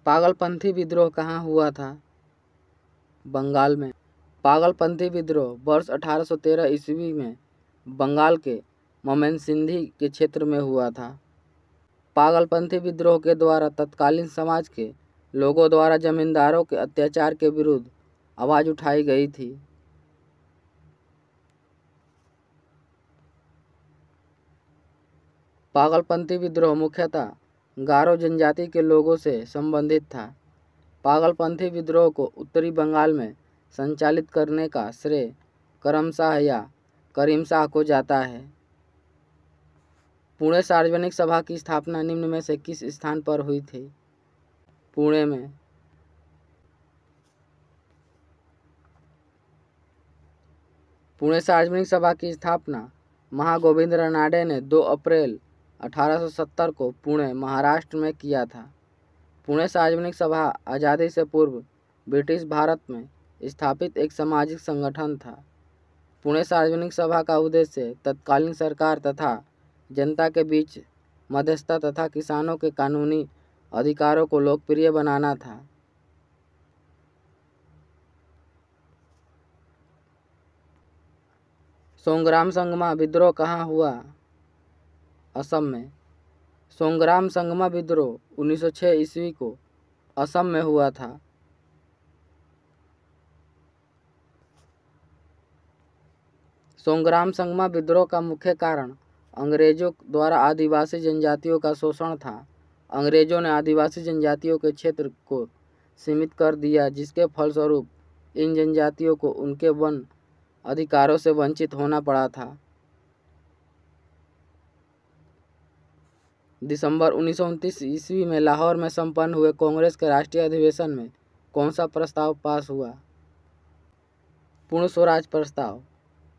पागलपंथी विद्रोह कहाँ हुआ था? बंगाल में। पागलपंथी विद्रोह वर्ष 1813 ईस्वी में बंगाल के मोमेनसिंधी के क्षेत्र में हुआ था। पागलपंथी विद्रोह के द्वारा तत्कालीन समाज के लोगों द्वारा जमींदारों के अत्याचार के विरुद्ध आवाज़ उठाई गई थी। पागलपंथी विद्रोह मुख्यतः गारो जनजाति के लोगों से संबंधित था। पागलपंथी विद्रोह को उत्तरी बंगाल में संचालित करने का श्रेय करमशाह या करीमशाह को जाता है। पुणे सार्वजनिक सभा की स्थापना निम्न में से किस स्थान पर हुई थी? पुणे में। पुणे सार्वजनिक सभा की स्थापना महागोविंद रानाडे ने 2 अप्रैल 1870 को पुणे महाराष्ट्र में किया था। पुणे सार्वजनिक सभा आज़ादी से पूर्व ब्रिटिश भारत में स्थापित एक सामाजिक संगठन था। पुणे सार्वजनिक सभा का उद्देश्य तत्कालीन सरकार तथा जनता के बीच मध्यस्थता तथा किसानों के कानूनी अधिकारों को लोकप्रिय बनाना था। सोंग्राम संगमा विद्रोह कहाँ हुआ? असम में। सोंग्राम संगमा विद्रोह 1906 ईस्वी को असम में हुआ था। सोंग्राम संगमा विद्रोह का मुख्य कारण अंग्रेजों द्वारा आदिवासी जनजातियों का शोषण था। अंग्रेजों ने आदिवासी जनजातियों के क्षेत्र को सीमित कर दिया, जिसके फलस्वरूप इन जनजातियों को उनके वन अधिकारों से वंचित होना पड़ा था। दिसंबर 1929 ईस्वी में लाहौर में संपन्न हुए कांग्रेस के राष्ट्रीय अधिवेशन में कौन सा प्रस्ताव पास हुआ? पूर्ण स्वराज प्रस्ताव।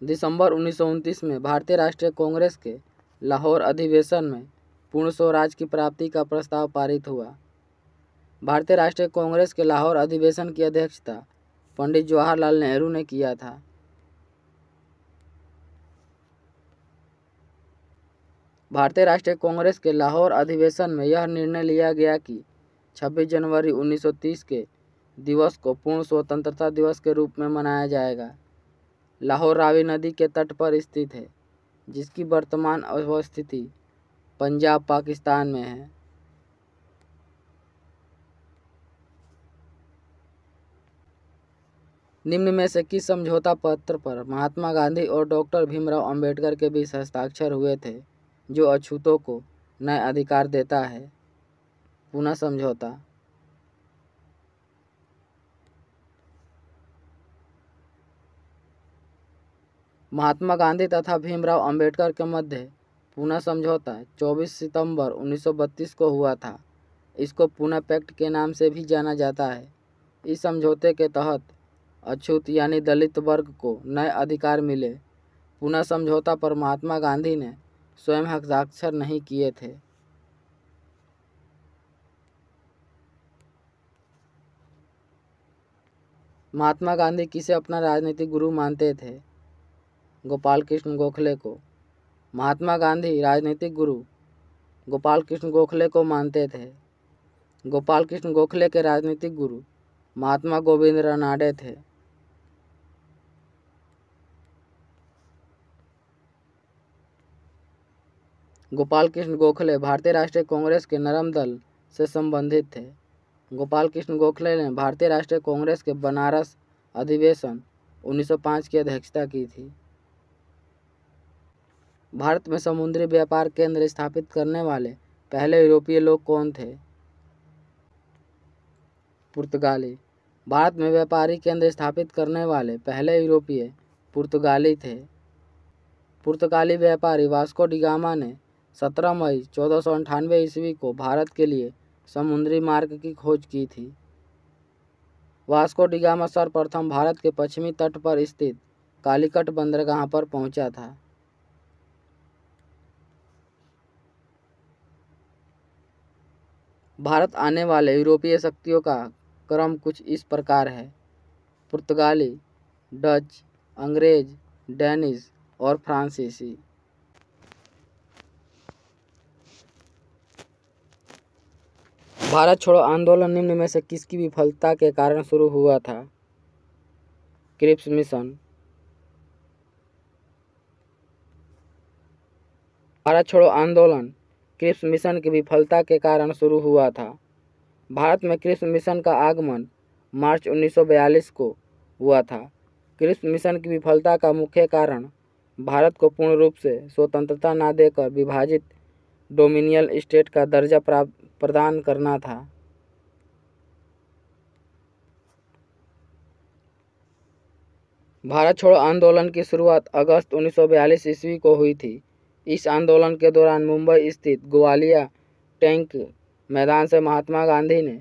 दिसंबर 1929 में भारतीय राष्ट्रीय कांग्रेस के लाहौर अधिवेशन में पूर्ण स्वराज की प्राप्ति का प्रस्ताव पारित हुआ। भारतीय राष्ट्रीय कांग्रेस के लाहौर अधिवेशन की अध्यक्षता पंडित जवाहरलाल नेहरू ने किया था। भारतीय राष्ट्रीय कांग्रेस के लाहौर अधिवेशन में यह निर्णय लिया गया कि 26 जनवरी 1930 के दिवस को पूर्ण स्वतंत्रता दिवस के रूप में मनाया जाएगा। लाहौर रावी नदी के तट पर स्थित है, जिसकी वर्तमान अवस्थिति पंजाब पाकिस्तान में है। निम्न में से किस समझौता पत्र पर महात्मा गांधी और डॉक्टर भीमराव अंबेडकर के बीच हस्ताक्षर हुए थे, जो अछूतों को नए अधिकार देता है? पुणे समझौता। महात्मा गांधी तथा भीमराव अंबेडकर के मध्य पुणे समझौता 24 सितंबर 1932 को हुआ था। इसको पुणे पैक्ट के नाम से भी जाना जाता है। इस समझौते के तहत अछूत यानी दलित वर्ग को नए अधिकार मिले। पुणे समझौता पर महात्मा गांधी ने स्वयं हस्ताक्षर नहीं किए थे। महात्मा गांधी किसे अपना राजनीतिक गुरु मानते थे? गोपाल कृष्ण गोखले को। महात्मा गांधी राजनीतिक गुरु गोपाल कृष्ण गोखले को मानते थे। गोपाल कृष्ण गोखले के राजनीतिक गुरु महात्मा गोविंद रानाडे थे। गोपाल कृष्ण गोखले भारतीय राष्ट्रीय कांग्रेस के नरम दल से संबंधित थे। गोपाल कृष्ण गोखले ने भारतीय राष्ट्रीय कांग्रेस के बनारस अधिवेशन 1905 की अध्यक्षता की थी। भारत में समुद्री व्यापार केंद्र स्थापित करने वाले पहले यूरोपीय लोग कौन थे? पुर्तगाली। भारत में व्यापारी केंद्र स्थापित करने वाले पहले यूरोपीय पुर्तगाली थे। पुर्तगाली व्यापारी वास्को डी गामा ने 17 मई 1498 ईस्वी को भारत के लिए समुद्री मार्ग की खोज की थी। वास्को डी गामा सर्वप्रथम भारत के पश्चिमी तट पर स्थित कालीकट बंदरगाह पर पहुंचा था। भारत आने वाले यूरोपीय शक्तियों का क्रम कुछ इस प्रकार है: पुर्तगाली, डच, अंग्रेज, डेनिश और फ्रांसीसी। भारत छोड़ो आंदोलन निम्न में से किसकी विफलता के कारण शुरू हुआ था? Cripps mission. भारत छोड़ो आंदोलन क्रिप्स मिशन की विफलता के कारण शुरू हुआ था। भारत में क्रिप्स मिशन का आगमन मार्च 1942 को हुआ था। क्रिप्स मिशन की विफलता का मुख्य कारण भारत को पूर्ण रूप से स्वतंत्रता न देकर विभाजित डोमिनियन स्टेट का दर्जा प्रदान करना था। भारत छोड़ो आंदोलन की शुरुआत अगस्त 1942 ईस्वी को हुई थी। इस आंदोलन के दौरान मुंबई स्थित ग्वालिया टैंक मैदान से महात्मा गांधी ने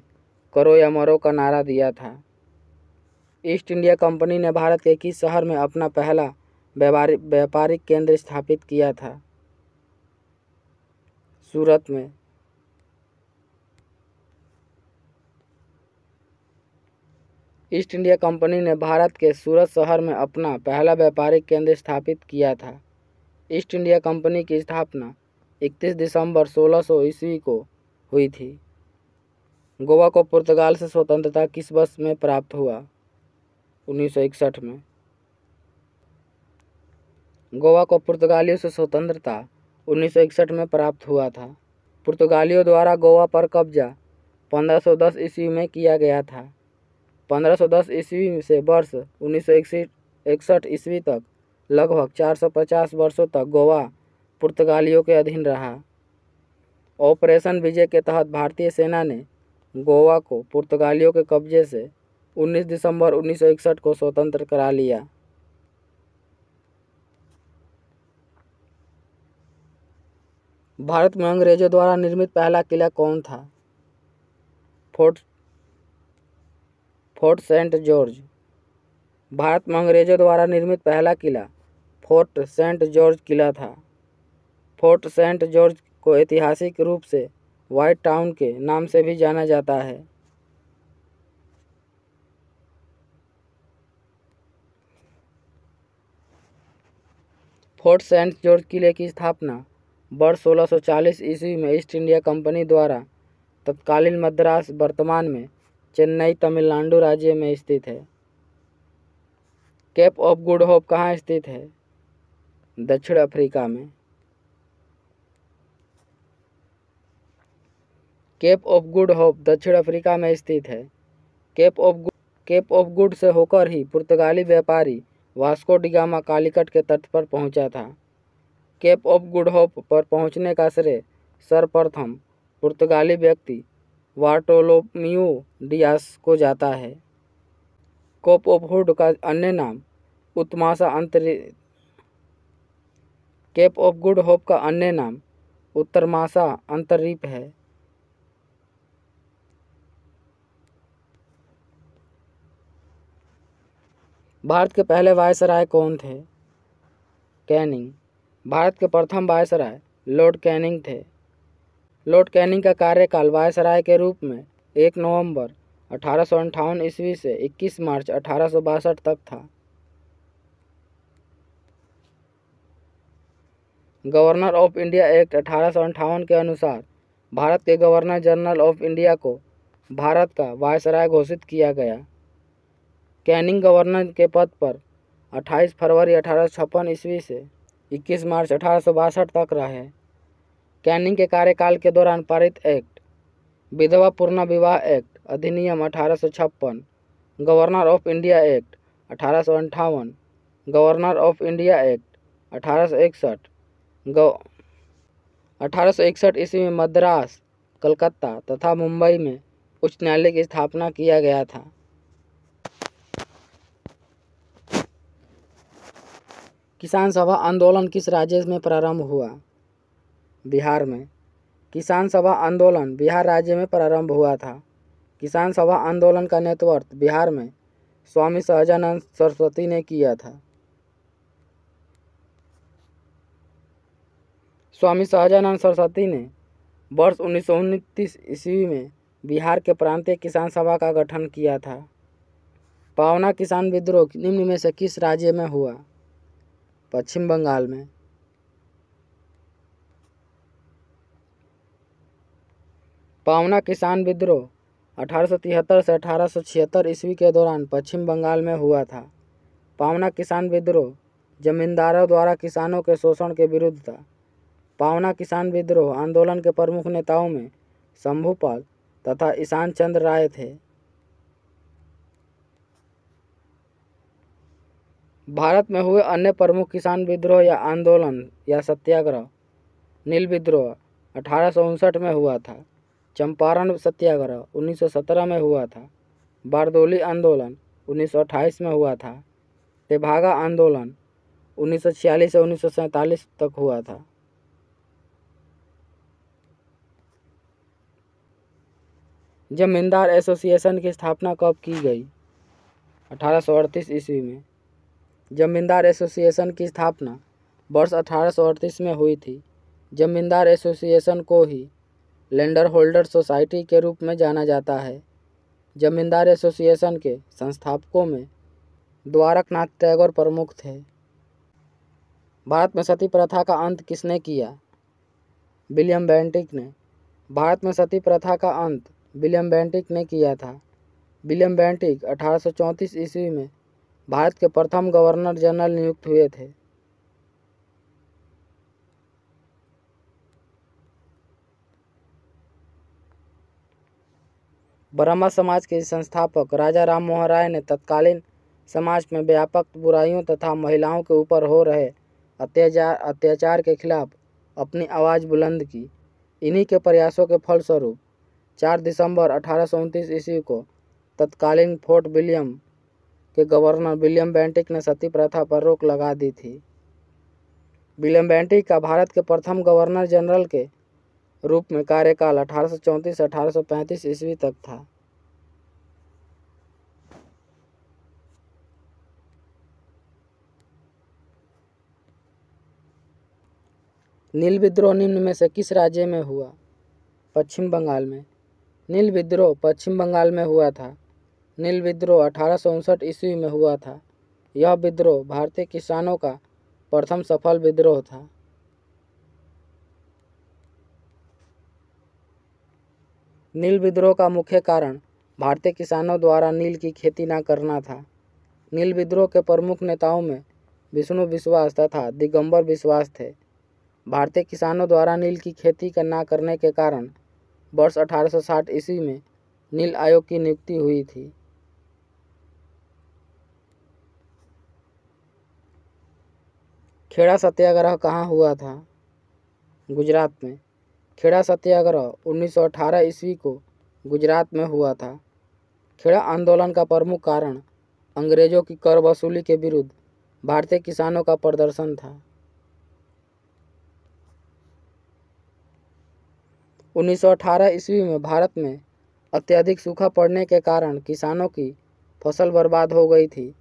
करो या मरो का नारा दिया था। ईस्ट इंडिया कंपनी ने भारत के किस शहर में अपना पहला व्यापारिक केंद्र स्थापित किया था? सूरत में। ईस्ट इंडिया कंपनी ने भारत के सूरत शहर में अपना पहला व्यापारिक केंद्र स्थापित किया था। ईस्ट इंडिया कंपनी की स्थापना 31 दिसंबर 1600 ईस्वी को हुई थी। गोवा को पुर्तगाल से स्वतंत्रता किस वर्ष में प्राप्त हुआ? 1961 में। गोवा को पुर्तगालियों से स्वतंत्रता 1961 में प्राप्त हुआ था। पुर्तगालियों द्वारा गोवा पर कब्जा 1510 ईस्वी में किया गया था। 1510 ईस्वी से वर्ष 1961 ईस्वी तक लगभग 450 वर्षों तक गोवा पुर्तगालियों के अधीन रहा। ऑपरेशन विजय के तहत भारतीय सेना ने गोवा को पुर्तगालियों के कब्जे से 19 दिसंबर 1961 को स्वतंत्र करा लिया। भारत में अंग्रेजों द्वारा निर्मित पहला किला कौन था? Fort saint George. भारत में अंग्रेजों द्वारा निर्मित पहला किला फोर्ट सेंट जॉर्ज किला था। फोर्ट सेंट जॉर्ज को ऐतिहासिक रूप से व्हाइट टाउन के नाम से भी जाना जाता है। फोर्ट सेंट जॉर्ज किले की स्थापना वर्ष 1640 ईस्वी में ईस्ट इंडिया कंपनी द्वारा तत्कालीन मद्रास वर्तमान में चेन्नई तमिलनाडु राज्य में स्थित है। केप ऑफ गुड होप कहाँ स्थित है? दक्षिण अफ्रीका में। केप ऑफ गुड होप दक्षिण अफ्रीका में स्थित है। केप ऑफ गुड से होकर ही पुर्तगाली व्यापारी वास्को डी गामा कालीकट के तट पर पहुंचा था। केप ऑफ गुड होप पर पहुंचने का श्रेय सर्वप्रथम पुर्तगाली व्यक्ति बार्टोलोम्यू डियास को जाता है। केप ऑफ गुड का अन्य नाम केप ऑफ गुड होप का अन्य नाम उत्तरमासा अंतर्द्वीप है। भारत के पहले वायसराय कौन थे? कैनिंग। भारत के प्रथम वायसराय लॉर्ड कैनिंग थे। लॉर्ड कैनिंग का कार्यकाल वायसराय के रूप में 1 नवंबर 1858 ईस्वी से 21 मार्च 1862 तक था। गवर्नर ऑफ इंडिया एक्ट 1858 के अनुसार भारत के गवर्नर जनरल ऑफ इंडिया को भारत का वायसराय घोषित किया गया। कैनिंग गवर्नर के पद पर 28 फरवरी 1856 ईस्वी से 21 मार्च 1862 तक रहे। कैनिंग के कार्यकाल के दौरान पारित एक्ट विधवा पूर्ण विवाह एक्ट अधिनियम 1856, governor of India act 1858, governor of India act 1861, 1861 ईस्वी में मद्रास, कलकत्ता तथा मुंबई में उच्च न्यायालय की स्थापना किया गया था। किसान सभा आंदोलन किस राज्य में प्रारंभ हुआ? बिहार में। किसान सभा आंदोलन बिहार राज्य में प्रारंभ हुआ था। किसान सभा आंदोलन का नेतृत्व बिहार में स्वामी सहजानंद सरस्वती ने किया था। स्वामी सहजानंद सरस्वती ने वर्ष 1929 ईस्वी में बिहार के प्रांतीय किसान सभा का गठन किया था। पावना किसान विद्रोह निम्न में से किस राज्य में हुआ? पश्चिम बंगाल में। पावना किसान विद्रोह 1873 से 1876 ईस्वी के दौरान पश्चिम बंगाल में हुआ था। पावना किसान विद्रोह जमींदारों द्वारा किसानों के शोषण के विरुद्ध था। पावना किसान विद्रोह आंदोलन के प्रमुख नेताओं में शंभूपाल तथा ईशान चंद्र राय थे। भारत में हुए अन्य प्रमुख किसान विद्रोह या आंदोलन या सत्याग्रह: नील विद्रोह 1859 में हुआ था। चंपारण सत्याग्रह 1917 में हुआ था। बारदोली आंदोलन 1928 में हुआ था। तेभागा आंदोलन 1946 से 1947 तक हुआ था। जमींदार एसोसिएशन की स्थापना कब की गई? 1838 ईस्वी में। जमींदार एसोसिएशन की स्थापना वर्ष 1838 में हुई थी। जमींदार एसोसिएशन को ही लैंडर होल्डर सोसाइटी के रूप में जाना जाता है। जमींदार एसोसिएशन के संस्थापकों में द्वारकनाथ टैगोर प्रमुख थे। भारत में सती प्रथा का अंत किसने किया? विलियम बेंटिक ने। भारत में सती प्रथा का अंत विलियम बेंटिक ने किया था। विलियम बेंटिक 1834 ईस्वी में भारत के प्रथम गवर्नर जनरल नियुक्त हुए थे। ब्रह्मा समाज के संस्थापक राजा राम मोहन राय ने तत्कालीन समाज में व्यापक बुराइयों तथा महिलाओं के ऊपर हो रहे अत्याचार के खिलाफ अपनी आवाज़ बुलंद की। इन्हीं के प्रयासों के फलस्वरूप 4 दिसंबर 1829 ईस्वी को तत्कालीन फोर्ट विलियम के गवर्नर विलियम बेंटिक ने सती प्रथा पर रोक लगा दी थी। विलियम बेंटिक का भारत के प्रथम गवर्नर जनरल के रूप में कार्यकाल 1834 से 1835 ईस्वी तक था। नील विद्रोह निम्न में से किस राज्य में हुआ? पश्चिम बंगाल में। नील विद्रोह पश्चिम बंगाल में हुआ था। नील विद्रोह 1859 ईस्वी में हुआ था। यह विद्रोह भारतीय किसानों का प्रथम सफल विद्रोह था। नील विद्रोह का मुख्य कारण भारतीय किसानों द्वारा नील की खेती न करना था। नील विद्रोह के प्रमुख नेताओं में विष्णु विश्वास तथा दिगंबर विश्वास थे। भारतीय किसानों द्वारा नील की खेती न करने के कारण वर्ष 1860 ईस्वी में नील आयोग की नियुक्ति हुई थी। खेड़ा सत्याग्रह कहाँ हुआ था? गुजरात में। खेड़ा सत्याग्रह 1918 ईस्वी को गुजरात में हुआ था। खेड़ा आंदोलन का प्रमुख कारण अंग्रेजों की कर वसूली के विरुद्ध भारतीय किसानों का प्रदर्शन था। 1918 ईस्वी में भारत में अत्यधिक सूखा पड़ने के कारण किसानों की फसल बर्बाद हो गई थी।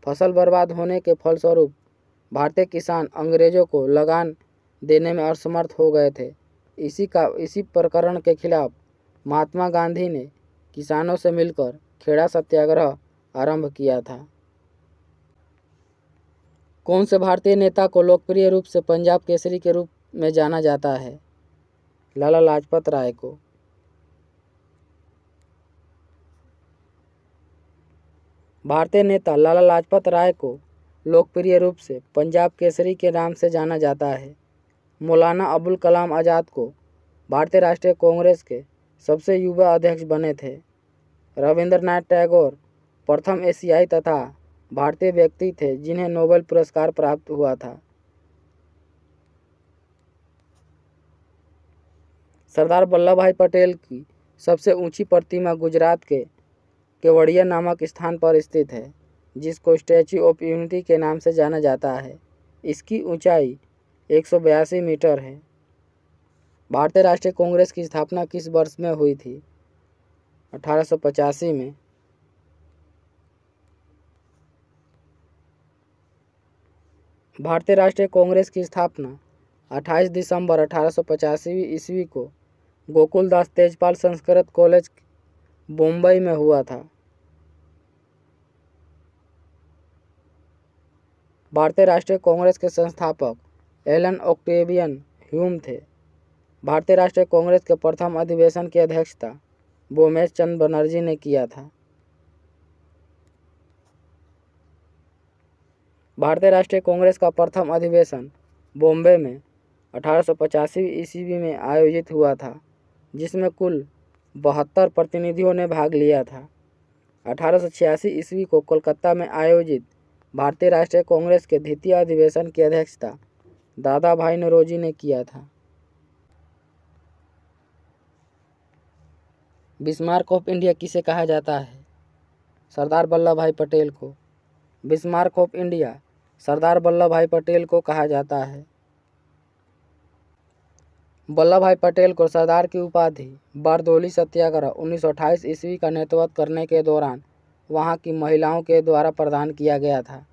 फसल बर्बाद होने के फलस्वरूप भारतीय किसान अंग्रेजों को लगान देने में असमर्थ हो गए थे। इसी प्रकरण के खिलाफ महात्मा गांधी ने किसानों से मिलकर खेड़ा सत्याग्रह आरंभ किया था। कौन से भारतीय नेता को लोकप्रिय रूप से पंजाब केसरी के रूप में जाना जाता है? लाला लाजपत राय को। भारतीय नेता लाला लाजपत राय को लोकप्रिय रूप से पंजाब केसरी के नाम से जाना जाता है। मौलाना अबुल कलाम आज़ाद को भारतीय राष्ट्रीय कांग्रेस के सबसे युवा अध्यक्ष बने थे। रविंद्रनाथ टैगोर प्रथम एशियाई तथा भारतीय व्यक्ति थे जिन्हें नोबेल पुरस्कार प्राप्त हुआ था। सरदार वल्लभ भाई पटेल की सबसे ऊंची प्रतिमा गुजरात के केवड़िया नामक स्थान पर स्थित है, जिसको स्टैच्यू ऑफ यूनिटी के नाम से जाना जाता है। इसकी ऊंचाई 182 मीटर है। भारतीय राष्ट्रीय कांग्रेस की स्थापना किस वर्ष में हुई थी? 1885 में। भारतीय राष्ट्रीय कांग्रेस की स्थापना 28 दिसंबर 1885 ईस्वी को गोकुलदास तेजपाल संस्कृत कॉलेज मुंबई में हुआ था। भारतीय राष्ट्रीय कांग्रेस के संस्थापक एलन ऑक्टेवियन ह्यूम थे। भारतीय राष्ट्रीय कांग्रेस के प्रथम अधिवेशन की अध्यक्षता बोमेश चंद्र बनर्जी ने किया था। भारतीय राष्ट्रीय कांग्रेस का प्रथम अधिवेशन बॉम्बे में 1885 ईस्वी में आयोजित हुआ था, जिसमें कुल 72 प्रतिनिधियों ने भाग लिया था। 1886 ईस्वी को कोलकाता में आयोजित भारतीय राष्ट्रीय कांग्रेस के द्वितीय अधिवेशन की अध्यक्षता दादा भाई नौरोजी ने किया था। बिस्मार्क ऑफ इंडिया किसे कहा जाता है? सरदार वल्लभ भाई पटेल को। Bismarck of India Sardar Vallabh भाई पटेल को कहा जाता है। वल्लभ भाई पटेल को सरदार की उपाधि बारदोली सत्याग्रह 1928 ईस्वी का नेतृत्व करने के दौरान वहां की महिलाओं के द्वारा प्रदान किया गया था।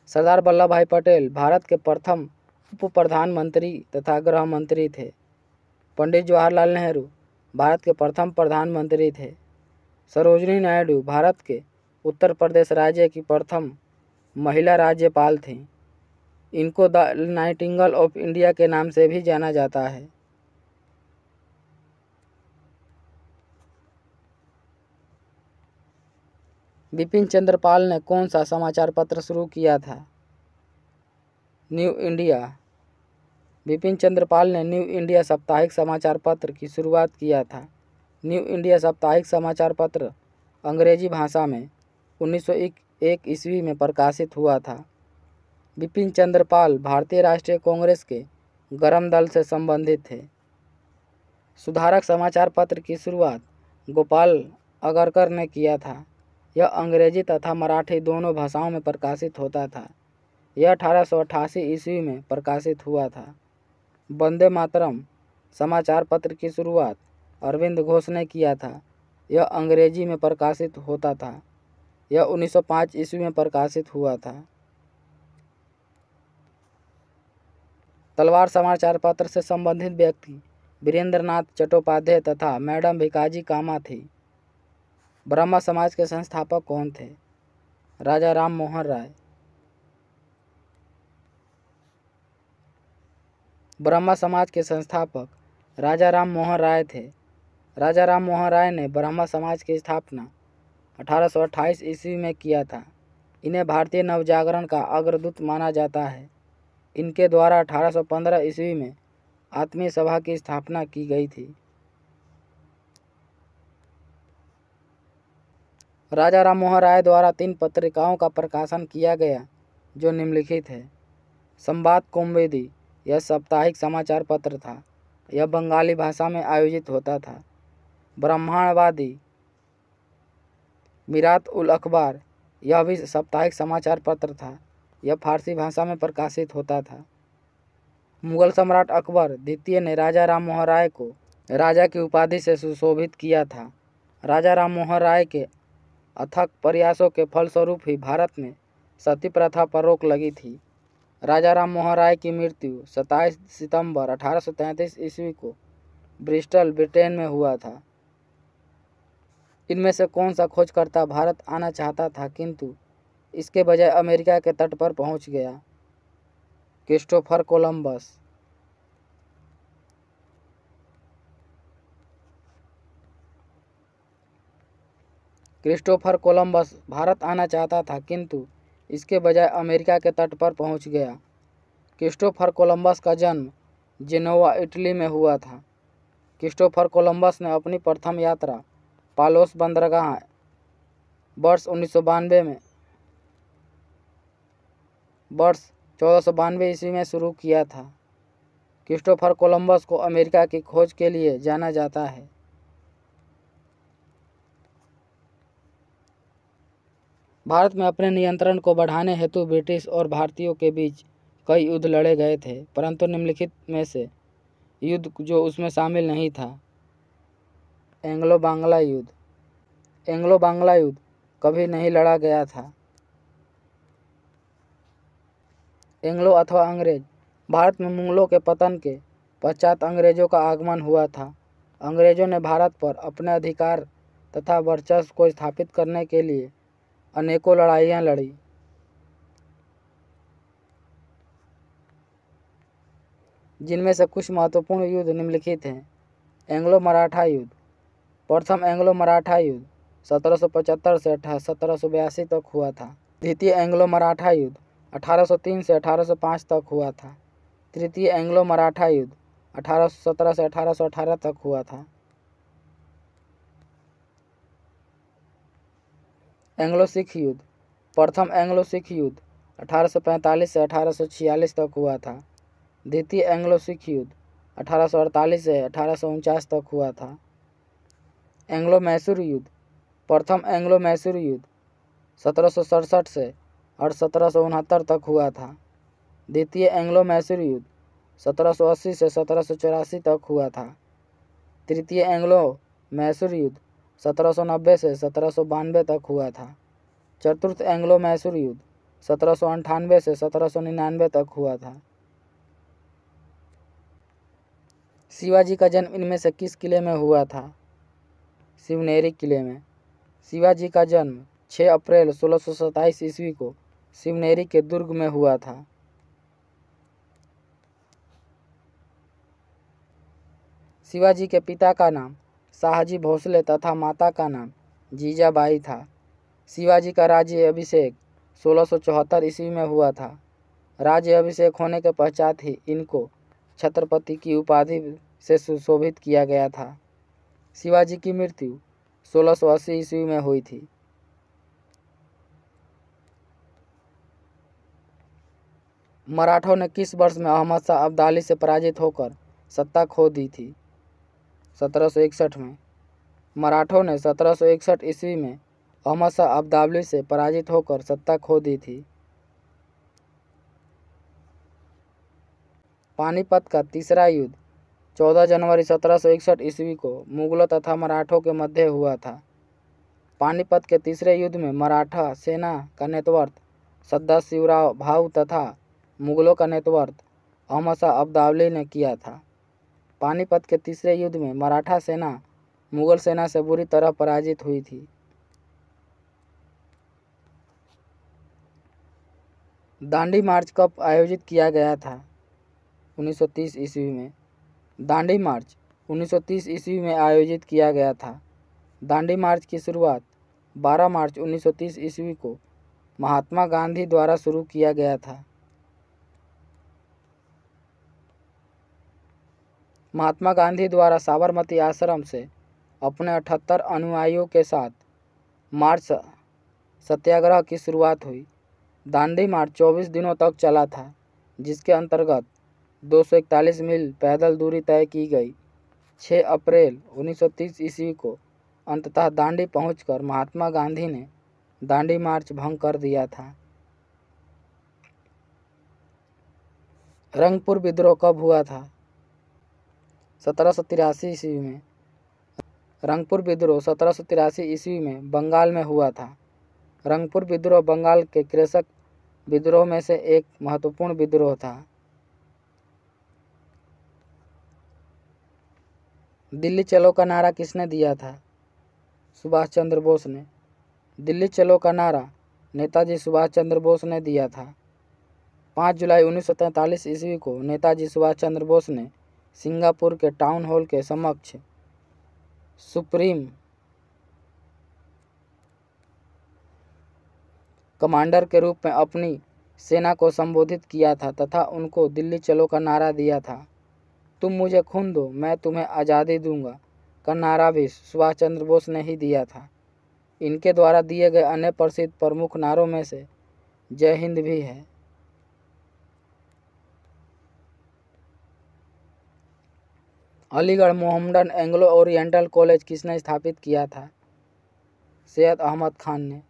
सरदार वल्लभ भाई पटेल भारत के प्रथम उप प्रधानमंत्री तथा गृह मंत्री थे। पंडित जवाहरलाल नेहरू भारत के प्रथम प्रधानमंत्री थे। सरोजिनी नायडू भारत के उत्तर प्रदेश राज्य की प्रथम महिला राज्यपाल थीं। इनको द नाइटिंगेल ऑफ इंडिया के नाम से भी जाना जाता है। बिपिन चंद्र पाल ने कौन सा समाचार पत्र शुरू किया था? New India. बिपिन चंद्र पाल ने न्यू इंडिया साप्ताहिक समाचार पत्र की शुरुआत किया था। न्यू इंडिया साप्ताहिक समाचार पत्र अंग्रेजी भाषा में 1901 ईस्वी में प्रकाशित हुआ था। बिपिन चंद्र पाल भारतीय राष्ट्रीय कांग्रेस के गरम दल से संबंधित थे। सुधारक समाचार पत्र की शुरुआत गोपाल अगरकर ने किया था। यह अंग्रेजी तथा मराठी दोनों भाषाओं में प्रकाशित होता था। यह 1888 ईस्वी में प्रकाशित हुआ था। वंदे मातरम समाचार पत्र की शुरुआत अरविंद घोष ने किया था। यह अंग्रेजी में प्रकाशित होता था। यह 1905 ईस्वी में प्रकाशित हुआ था। तलवार समाचार पत्र से संबंधित व्यक्ति वीरेंद्र नाथ चट्टोपाध्याय तथा मैडम भिकाजी कामा थी। ब्रह्मा समाज के संस्थापक कौन थे? राजा राम मोहन राय। ब्रह्मा समाज के संस्थापक राजा राम मोहन राय थे। राजा राम मोहन राय ने ब्रह्मा समाज की स्थापना 1828 ईस्वी में किया था। इन्हें भारतीय नवजागरण का अग्रदूत माना जाता है। इनके द्वारा 1815 ईस्वी में आत्मीय सभा की स्थापना की गई थी। राजा राम मोहन राय द्वारा 3 पत्रिकाओं का प्रकाशन किया गया, जो निम्नलिखित है। संवाद कौमुदी यह साप्ताहिक समाचार पत्र था। यह बंगाली भाषा में आयोजित होता था। ब्रह्मांडवादी मिरात उल अखबार यह भी साप्ताहिक समाचार पत्र था। यह फारसी भाषा में प्रकाशित होता था। मुगल सम्राट अकबर द्वितीय ने राजा राम मोहन राय को राजा की उपाधि से सुशोभित किया था। राजा राम मोहन राय के अथक प्रयासों के फलस्वरूप ही भारत में सती प्रथा पर रोक लगी थी। राजा राम मोहन राय की मृत्यु 27 सितंबर 1833 ईस्वी को ब्रिस्टल ब्रिटेन में हुआ था। इनमें से कौन सा खोजकर्ता भारत आना चाहता था किंतु इसके बजाय अमेरिका के तट पर पहुंच गया? Christopher Columbus. Christopher Columbus Bharat आना चाहता था किंतु इसके बजाय अमेरिका के तट पर पहुंच गया। क्रिस्टोफर कोलंबस का जन्म जेनोवा इटली में हुआ था। क्रिस्टोफर कोलंबस ने अपनी प्रथम यात्रा पालोस बंदरगाह वर्ष 1492 ईस्वी में शुरू किया था। क्रिस्टोफर कोलंबस को अमेरिका की खोज के लिए जाना जाता है। भारत में अपने नियंत्रण को बढ़ाने हेतु ब्रिटिश और भारतीयों के बीच कई युद्ध लड़े गए थे, परंतु निम्नलिखित में से युद्ध जो उसमें शामिल नहीं था। एंग्लो बांग्ला युद्ध। एंग्लो बांग्ला युद्ध कभी नहीं लड़ा गया था। एंग्लो अथवा अंग्रेज। भारत में मुगलों के पतन के पश्चात अंग्रेजों का आगमन हुआ था। अंग्रेजों ने भारत पर अपने अधिकार तथा वर्चस्व को स्थापित करने के लिए अनेकों लड़ाइयाँ लड़ी। जिनमें से कुछ महत्वपूर्ण युद्ध निम्नलिखित हैं। एंग्लो मराठा युद्ध। प्रथम एंग्लो मराठा युद्ध 1775 से 1782 तक हुआ था। द्वितीय एंग्लो मराठा युद्ध 1803 से 1805 तक हुआ था। तृतीय एंग्लो मराठा युद्ध 1817 से 1818 तक हुआ था। एंग्लो सिख युद्ध। प्रथम एंग्लो सिख युद्ध 1845 से 1846 तक हुआ था। द्वितीय एंग्लो सिख युद्ध 1848 से 1849 तक हुआ था। एंग्लो मैसूर युद्ध। प्रथम एंग्लो मैसूर युद्ध 1767 से और 1769 तक हुआ था। द्वितीय एंग्लो मैसूर युद्ध 1780 से 1784 तक हुआ था। तृतीय एंग्लो मैसूर युद्ध 1790 से 1792 तक हुआ था। चतुर्थ एंग्लो मैसूर युद्ध 1798 से 1799 तक हुआ था। शिवाजी का जन्म इनमें से किस किले में हुआ था? शिवनेरी किले में। शिवाजी का जन्म 6 अप्रैल 1627 ईस्वी को शिवनेरी के दुर्ग में हुआ था। शिवाजी के पिता का नाम शाहजी भोसले तथा माता का नाम जीजाबाई था। शिवाजी का राज्य अभिषेक 1674 ईस्वी में हुआ था। राज्य अभिषेक होने के पश्चात ही इनको छत्रपति की उपाधि से सुशोभित किया गया था। शिवाजी की मृत्यु 1680 ईस्वी में हुई थी। मराठों ने किस वर्ष में अहमद शाह अब्दाली से पराजित होकर सत्ता खो दी थी? 1761 में। मराठों ने 1761 ईस्वी में अहमद शाह अब्दाली से पराजित होकर सत्ता खो दी थी। पानीपत का तीसरा युद्ध 14 जनवरी 1761 ईस्वी को मुगलों तथा मराठों के मध्य हुआ था। पानीपत के तीसरे युद्ध में मराठा सेना का नेतृत्व सदाशिवराव भाऊ तथा मुगलों का नेतृत्व अहमद शाह अब्दाली ने किया था। पानीपत के तीसरे युद्ध में मराठा सेना मुगल सेना से बुरी तरह पराजित हुई थी। दांडी मार्च कब आयोजित किया गया था? 1930 ईस्वी में। दांडी मार्च 1930 ईस्वी में आयोजित किया गया था। दांडी मार्च की शुरुआत 12 मार्च 1930 ईस्वी को महात्मा गांधी द्वारा शुरू किया गया था। महात्मा गांधी द्वारा साबरमती आश्रम से अपने 78 अनुयायियों के साथ मार्च सत्याग्रह की शुरुआत हुई। दांडी मार्च 24 दिनों तक चला था, जिसके अंतर्गत 241 मील पैदल दूरी तय की गई। 6 अप्रैल 1930 ईस्वी को अंततः दांडी पहुंचकर महात्मा गांधी ने दांडी मार्च भंग कर दिया था। रंगपुर विद्रोह कब हुआ था? 1783 ईस्वी में। रंगपुर विद्रोह 1783 ईस्वी में बंगाल में हुआ था। रंगपुर विद्रोह बंगाल के कृषक विद्रोह में से एक महत्वपूर्ण विद्रोह था। दिल्ली चलो का नारा किसने दिया था? सुभाष चंद्र बोस ने। दिल्ली चलो का नारा नेताजी सुभाष चंद्र बोस ने दिया था। 5 जुलाई 1943 ईस्वी को नेताजी सुभाष चंद्र बोस ने सिंगापुर के टाउन हॉल के समक्ष सुप्रीम कमांडर के रूप में अपनी सेना को संबोधित किया था तथा उनको दिल्ली चलो का नारा दिया था। तुम मुझे खून दो, मैं तुम्हें आज़ादी दूंगा का नारा भी सुभाष चंद्र बोस ने ही दिया था। इनके द्वारा दिए गए अन्य प्रसिद्ध प्रमुख नारों में से जय हिंद भी है। Aligarh Mohammedan Anglo oriental college किसने स्थापित किया था? सैयद अहमद खान ने।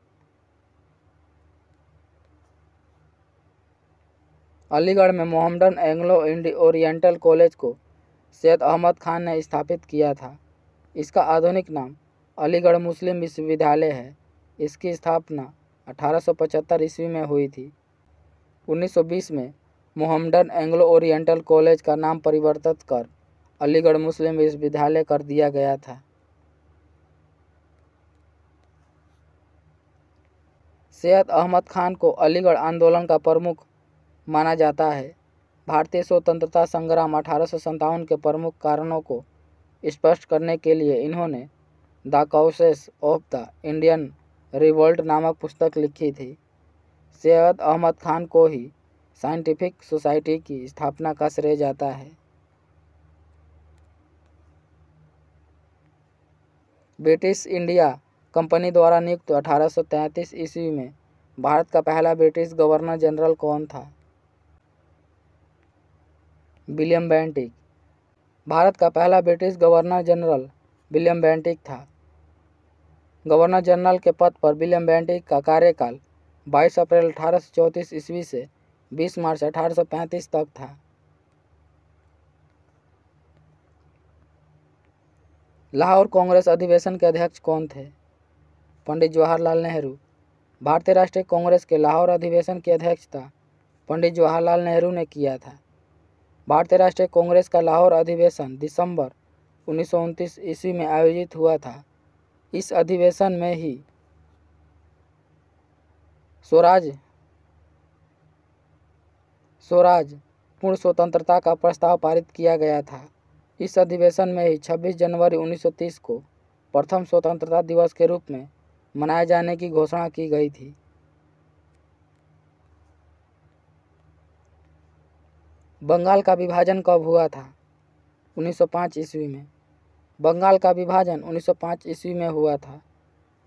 अलीगढ़ में मोहम्मडन एंग्लो ओरिएंटल कॉलेज को सैयद अहमद खान ने स्थापित किया था। इसका आधुनिक नाम अलीगढ़ मुस्लिम विश्वविद्यालय है। इसकी स्थापना 1875 ईस्वी में हुई थी। 1920 में मोहम्मडन एंग्लो ओरिएंटल कॉलेज का नाम परिवर्तित कर अलीगढ़ मुस्लिम विश्वविद्यालय कर दिया गया था। सैयद अहमद खान को अलीगढ़ आंदोलन का प्रमुख माना जाता है। भारतीय स्वतंत्रता संग्राम 1857 के प्रमुख कारणों को स्पष्ट करने के लिए इन्होंने the causes of the Indian revolt नामक पुस्तक लिखी थी। सैयद अहमद खान को ही साइंटिफिक सोसाइटी की स्थापना का श्रेय जाता है। ब्रिटिश इंडिया कंपनी द्वारा नियुक्त 1833 ईस्वी में भारत का पहला ब्रिटिश गवर्नर जनरल कौन था? William Bentinck. भारत का पहला British governor general William Bentinck था। गवर्नर जनरल के पद पर विलियम बेंटिक का कार्यकाल 22 अप्रैल 1834 ईस्वी से 20 मार्च 1835 तक था। लाहौर कांग्रेस अधिवेशन के अध्यक्ष कौन थे? पंडित जवाहरलाल नेहरू। भारतीय राष्ट्रीय कांग्रेस के लाहौर अधिवेशन की अध्यक्षता पंडित जवाहरलाल नेहरू ने किया था। भारतीय राष्ट्रीय कांग्रेस का लाहौर अधिवेशन दिसंबर 1929 ईस्वी में आयोजित हुआ था। इस अधिवेशन में ही स्वराज पूर्ण स्वतंत्रता का प्रस्ताव पारित किया गया था। इस अधिवेशन में ही 26 जनवरी 1930 को प्रथम स्वतंत्रता दिवस के रूप में मनाए जाने की घोषणा की गई थी। बंगाल का विभाजन कब हुआ था? 1905 ईस्वी में। बंगाल का विभाजन 1905 ईस्वी में हुआ था।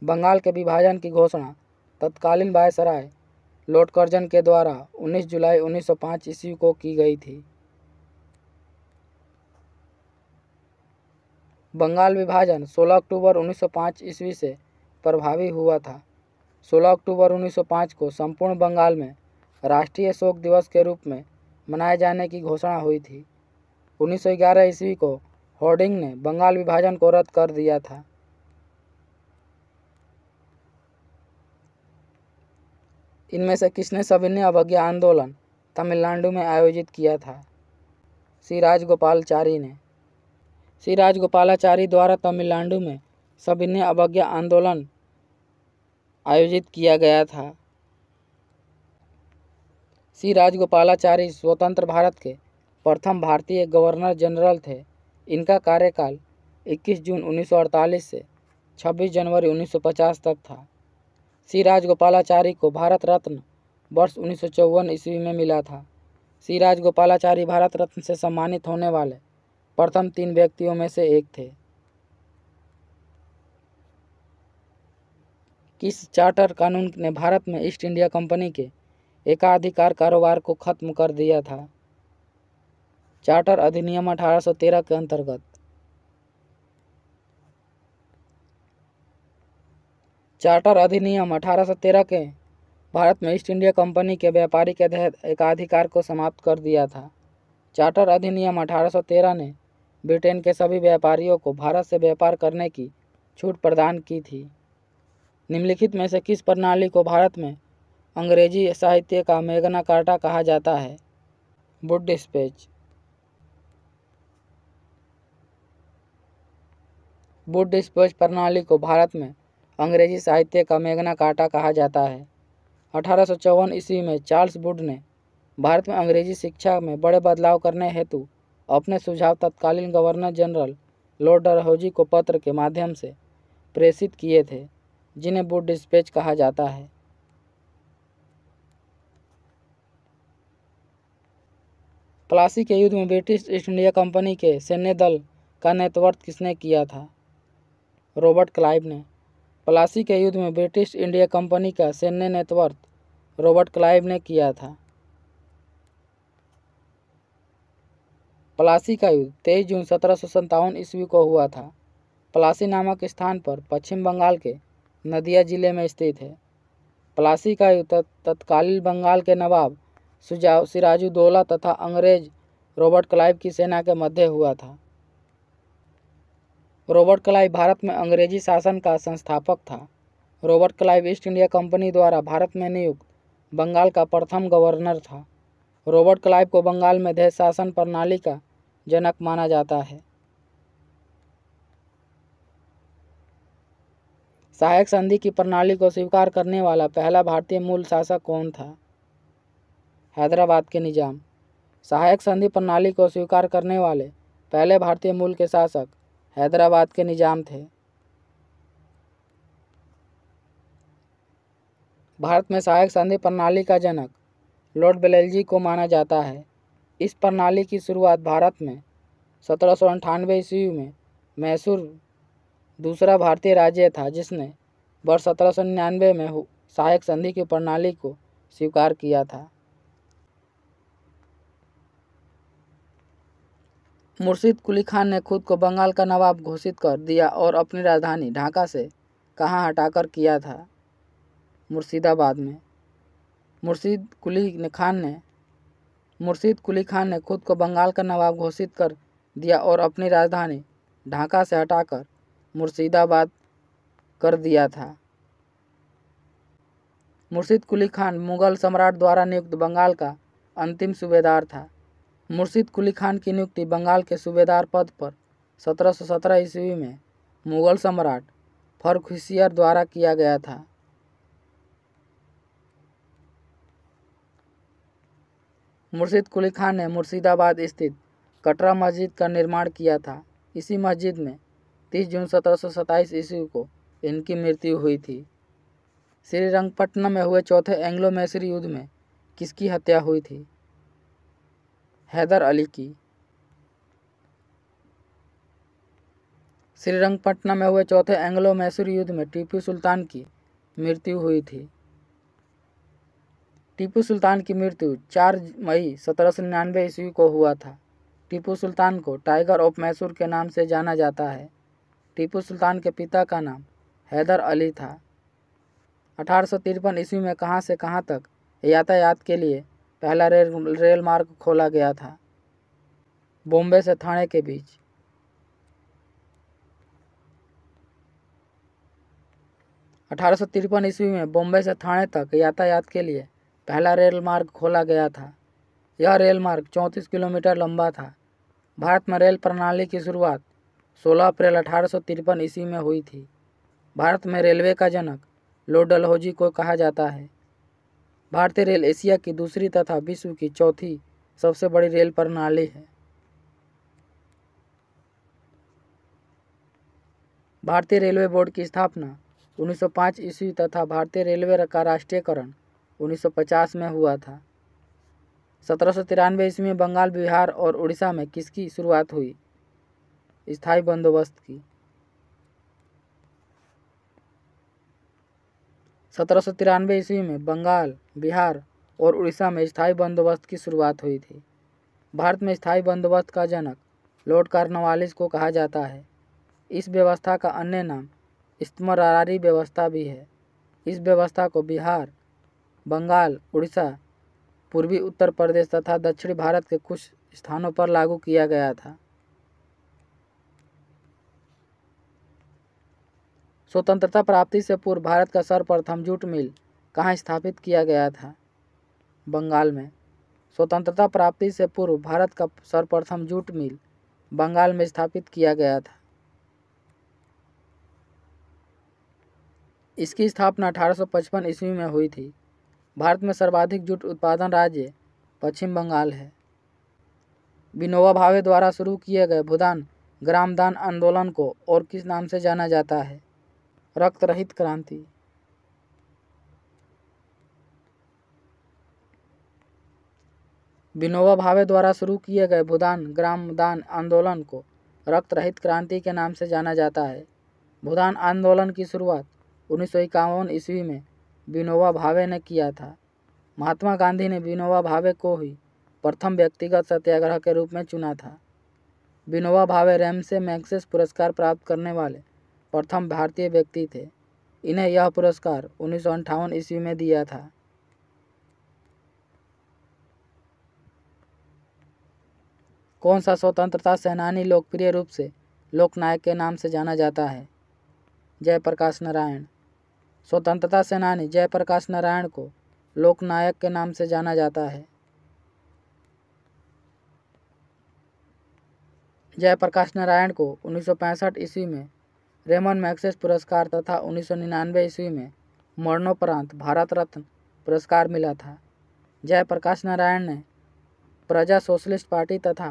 बंगाल के विभाजन की घोषणा तत्कालीन वायसराय लॉर्ड कर्जन के द्वारा 19 जुलाई 1905 ईस्वी को की गई थी। बंगाल विभाजन 16 अक्टूबर 1905 ईस्वी से प्रभावी हुआ था। 16 अक्टूबर 1905 को संपूर्ण बंगाल में राष्ट्रीय शोक दिवस के रूप में मनाए जाने की घोषणा हुई थी। 1911 ईस्वी को हार्डिंग ने बंगाल विभाजन को रद्द कर दिया था। इनमें से किसने सविनय अवज्ञा आंदोलन तमिलनाडु में आयोजित किया था? श्री राजगोपालाचारी ने। श्री राजगोपालाचारी द्वारा तमिलनाडु में सविनय अवज्ञा आंदोलन आयोजित किया गया था। श्री राजगोपालाचारी स्वतंत्र भारत के प्रथम भारतीय गवर्नर जनरल थे। इनका कार्यकाल 21 जून 1948 से 26 जनवरी 1950 तक था। श्री राजगोपालाचारी को भारत रत्न वर्ष 1954 ईस्वी में मिला था। श्री राजगोपालाचारी भारत रत्न से सम्मानित होने वाले प्रथम 3 व्यक्तियों में से एक थे। किस चार्टर कानून ने भारत में ईस्ट इंडिया कंपनी के एकाधिकार कारोबार को खत्म कर दिया था? चार्टर अधिनियम 1813 के अंतर्गत। चार्टर अधिनियम 1813 के भारत में ईस्ट इंडिया कंपनी के व्यापारिक एकाधिकार को समाप्त कर दिया था। चार्टर अधिनियम 1813 ने ब्रिटेन के सभी व्यापारियों को भारत से व्यापार करने की छूट प्रदान की थी। निम्नलिखित में से किस प्रणाली को भारत में अंग्रेजी साहित्य का मैग्ना कार्टा कहा जाता है? Wood dispatch. वुड डिस्पैच प्रणाली को भारत में अंग्रेजी साहित्य का मैग्ना कार्टा कहा जाता है। 1854 ईस्वी में चार्ल्स वुड ने भारत में अंग्रेजी शिक्षा में बड़े बदलाव करने हेतु अपने सुझाव तत्कालीन गवर्नर जनरल लॉर्ड डलहौजी को पत्र के माध्यम से प्रेषित किए थे, जिन्हें वुड डिस्पैच कहा जाता है। प्लासी के युद्ध में ब्रिटिश ईस्ट इंडिया कंपनी के सैन्य दल का नेतृत्व किसने किया था? रॉबर्ट क्लाइव ने। प्लासी के युद्ध में ब्रिटिश इंडिया कंपनी का सैन्य नेतृत्व रॉबर्ट क्लाइव ने किया था। प्लासी का युद्ध 23 जून 1757 ईस्वी को हुआ था। प्लासी नामक स्थान पर पश्चिम बंगाल के नदिया जिले में स्थित है। प्लासी का युद्ध तत्कालीन बंगाल के नवाब सिराजुद्दौला तथा अंग्रेज रॉबर्ट क्लाइव की सेना के मध्य हुआ था। रॉबर्ट क्लाइव भारत में अंग्रेजी शासन का संस्थापक था। Robert Clive east India company द्वारा भारत में नियुक्त बंगाल का प्रथम गवर्नर था। रॉबर्ट क्लाइव को बंगाल में देश शासन प्रणाली का जनक माना जाता है। सहायक संधि की प्रणाली को स्वीकार करने वाला पहला भारतीय मूल शासक कौन था? हैदराबाद के निजाम। सहायक संधि प्रणाली को स्वीकार करने वाले पहले भारतीय मूल के शासक हैदराबाद के निजाम थे। भारत में सहायक संधि प्रणाली का जनक लॉर्ड बेलेजी को माना जाता है। इस प्रणाली की शुरुआत भारत में 1798 ईस्वी में मैसूर दूसरा भारतीय राज्य था, जिसने वर्ष 1799 में सहायक संधि की प्रणाली को स्वीकार किया था। मुर्शीद कुली खान ने खुद को बंगाल का नवाब घोषित कर दिया और अपनी राजधानी ढाका से कहाँ हटाकर किया था, मुर्शिदाबाद में। मुर्शीद कुली खान ने खुद को बंगाल का नवाब घोषित कर दिया और अपनी राजधानी ढाका से हटाकर मुर्शिदाबाद कर दिया था। मुर्शीद कुली खान मुगल सम्राट द्वारा नियुक्त बंगाल का अंतिम सूबेदार था। मुर्शीद कुली खान की नियुक्ति बंगाल के सूबेदार पद पर 1717 ईस्वी में मुगल सम्राट फर्रुखसियर द्वारा किया गया था। मुर्शीद कुली खान ने मुर्शिदाबाद स्थित कटरा मस्जिद का निर्माण किया था। इसी मस्जिद में 30 जून 1727 ईस्वी को इनकी मृत्यु हुई थी। श्रीरंगपट्टनम में हुए चौथे एंग्लो मैसूर युद्ध में किसकी हत्या हुई थी? हैदर अली की। श्रीरंगपट्टनम में हुए चौथे एंग्लो मैसूर युद्ध में टीपू सुल्तान की मृत्यु हुई थी। टीपू सुल्तान की मृत्यु 4 मई 1799 ईस्वी को हुआ था। टीपू सुल्तान को टाइगर ऑफ मैसूर के नाम से जाना जाता है। टीपू सुल्तान के पिता का नाम हैदर अली था। 1853 ईस्वी में कहाँ से कहाँ तक यातायात के लिए पहला रेल मार्ग खोला गया था? बॉम्बे से थाने के बीच। 1853 ईस्वी में बॉम्बे से थाने तक यातायात के लिए पहला रेल मार्ग खोला गया था। यह रेल मार्ग 34 किलोमीटर लंबा था। भारत में रेल प्रणाली की शुरुआत 16 अप्रैल 1853 ईस्वी में हुई थी। भारत में रेलवे का जनक लॉर्ड डलहौजी को कहा जाता है। भारतीय रेल एशिया की दूसरी तथा विश्व की चौथी सबसे बड़ी रेल प्रणाली है। भारतीय रेलवे बोर्ड की स्थापना 1905 ईस्वी तथा भारतीय रेलवे का राष्ट्रीयकरण 1950 में हुआ था। 1793 ईस्वी में बंगाल, बिहार और उड़ीसा में किसकी शुरुआत हुई? स्थायी बंदोबस्त की। 1793 ईस्वी में बंगाल, बिहार और उड़ीसा में स्थायी बंदोबस्त की शुरुआत हुई थी। भारत में स्थायी बंदोबस्त का जनक लॉर्ड कॉर्नवालिस को कहा जाता है। इस व्यवस्था का अन्य नाम इस्तमरारी व्यवस्था भी है। इस व्यवस्था को बिहार, बंगाल, उड़ीसा, पूर्वी उत्तर प्रदेश तथा दक्षिणी भारत के कुछ स्थानों पर लागू किया गया था। स्वतंत्रता प्राप्ति से पूर्व भारत का सर्वप्रथम जूट मिल कहाँ स्थापित किया गया था? बंगाल में। स्वतंत्रता प्राप्ति से पूर्व भारत का सर्वप्रथम जूट मिल बंगाल में स्थापित किया गया था। इसकी स्थापना 1855 ईस्वी में हुई थी। भारत में सर्वाधिक जूट उत्पादन राज्य पश्चिम बंगाल है। विनोबा भावे द्वारा शुरू किए गए भूदान ग्रामदान आंदोलन को और किस नाम से जाना जाता है? रक्त रहित क्रांति। विनोबा भावे द्वारा शुरू किए गए भूदान ग्रामदान आंदोलन को रक्त रहित क्रांति के नाम से जाना जाता है। भूदान आंदोलन की शुरुआत 1951 ईस्वी में विनोबा भावे ने किया था। महात्मा गांधी ने विनोबा भावे को ही प्रथम व्यक्तिगत सत्याग्रह के रूप में चुना था। विनोबा भावे रैमसे मैग्सेसे पुरस्कार प्राप्त करने वाले प्रथम भारतीय व्यक्ति थे। इन्हें यह पुरस्कार 1958 ईस्वी में दिया था। कौन सा स्वतंत्रता सेनानी लोकप्रिय रूप से लोकनायक के नाम से जाना जाता है? जयप्रकाश नारायण। स्वतंत्रता सेनानी जयप्रकाश नारायण को लोकनायक के नाम से जाना जाता है। जयप्रकाश नारायण को 1965 ईस्वी में रेमन मैग्सेसे पुरस्कार तथा 1999 ईस्वी में मरणोपरांत भारत रत्न पुरस्कार मिला था। जयप्रकाश नारायण ने प्रजा सोशलिस्ट पार्टी तथा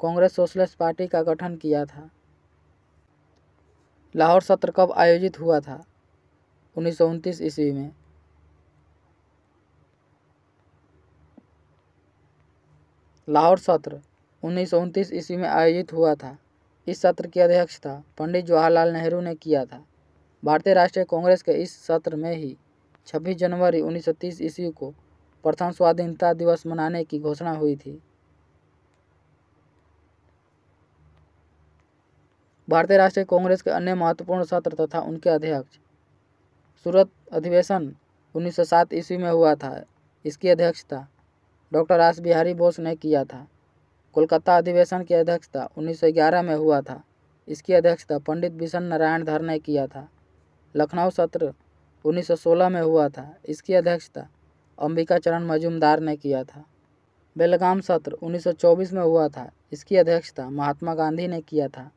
कांग्रेस सोशलिस्ट पार्टी का गठन किया था। लाहौर सत्र कब आयोजित हुआ था? 1929 ईस्वी में। लाहौर सत्र 1929 ईस्वी में आयोजित हुआ था। इस सत्र की अध्यक्षता पंडित जवाहरलाल नेहरू ने किया था। भारतीय राष्ट्रीय कांग्रेस के इस सत्र में ही 26 जनवरी 1930 ईस्वी को प्रथम स्वाधीनता दिवस मनाने की घोषणा हुई थी। भारतीय राष्ट्रीय कांग्रेस के अन्य महत्वपूर्ण सत्र तथा उनके अध्यक्ष। सूरत अधिवेशन 1907 ईस्वी में हुआ था। इसकी अध्यक्षता डॉक्टर रास बिहारी बोस ने किया था। कोलकाता अधिवेशन की अध्यक्षता 1911 में हुआ था। इसकी अध्यक्षता पंडित बिशन नारायण धर ने किया था। लखनऊ सत्र 1916 में हुआ था। इसकी अध्यक्षता अंबिका चरण मजूमदार ने किया था। बेलगाम सत्र 1924 में हुआ था। इसकी अध्यक्षता महात्मा गांधी ने किया था।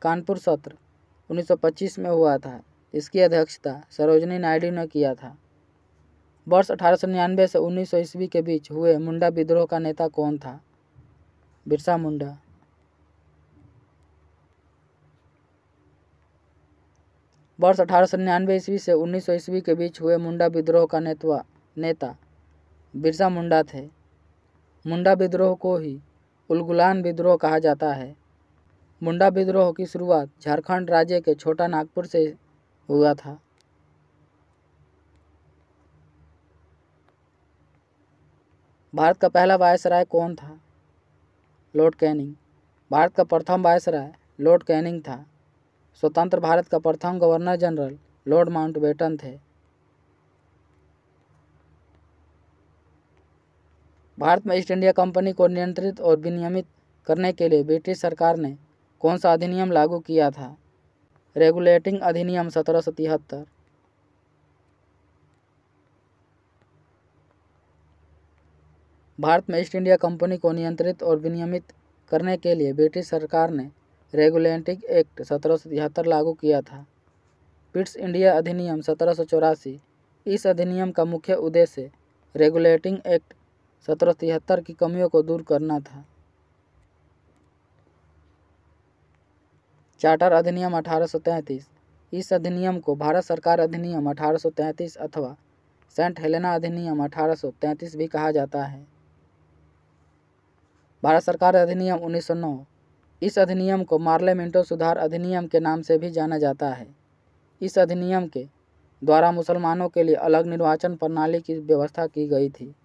कानपुर सत्र 1925 में हुआ था। इसकी अध्यक्षता सरोजनी नायडू ने किया था। वर्ष 1899 से 1900 ईस्वी के बीच हुए मुंडा विद्रोह का नेता कौन था? बिरसा मुंडा। वर्ष 1899 ईस्वी से 1900 ईस्वी के बीच हुए मुंडा विद्रोह का नेता बिरसा मुंडा थे। मुंडा विद्रोह को ही उलगुलान विद्रोह कहा जाता है। मुंडा विद्रोह की शुरुआत झारखंड राज्य के छोटा नागपुर से हुआ था। भारत का पहला वायसराय कौन था? Lord Canning. भारत का प्रथम वायसराय लॉर्ड कैनिंग था। स्वतंत्र भारत का प्रथम गवर्नर जनरल लॉर्ड माउंटबेटन थे। भारत में ईस्ट इंडिया कंपनी को नियंत्रित और विनियमित करने के लिए ब्रिटिश सरकार ने कौन सा अधिनियम लागू किया था? रेगुलेटिंग अधिनियम 1773। भारत में ईस्ट इंडिया कंपनी को नियंत्रित और विनियमित करने के लिए ब्रिटिश सरकार ने रेगुलेटिंग एक्ट 1773 लागू किया था। पिट्स इंडिया अधिनियम 1784। इस अधिनियम का मुख्य उद्देश्य रेगुलेटिंग एक्ट 1773 की कमियों को दूर करना था। चार्टर अधिनियम 1833। इस अधिनियम को भारत सरकार अधिनियम 1833 अथवा सेंट हेलेना अधिनियम 1833 भी कहा जाता है। भारत सरकार अधिनियम 1909। इस अधिनियम को मार्ले मिंटो सुधार अधिनियम के नाम से भी जाना जाता है। इस अधिनियम के द्वारा मुसलमानों के लिए अलग निर्वाचन प्रणाली की व्यवस्था की गई थी।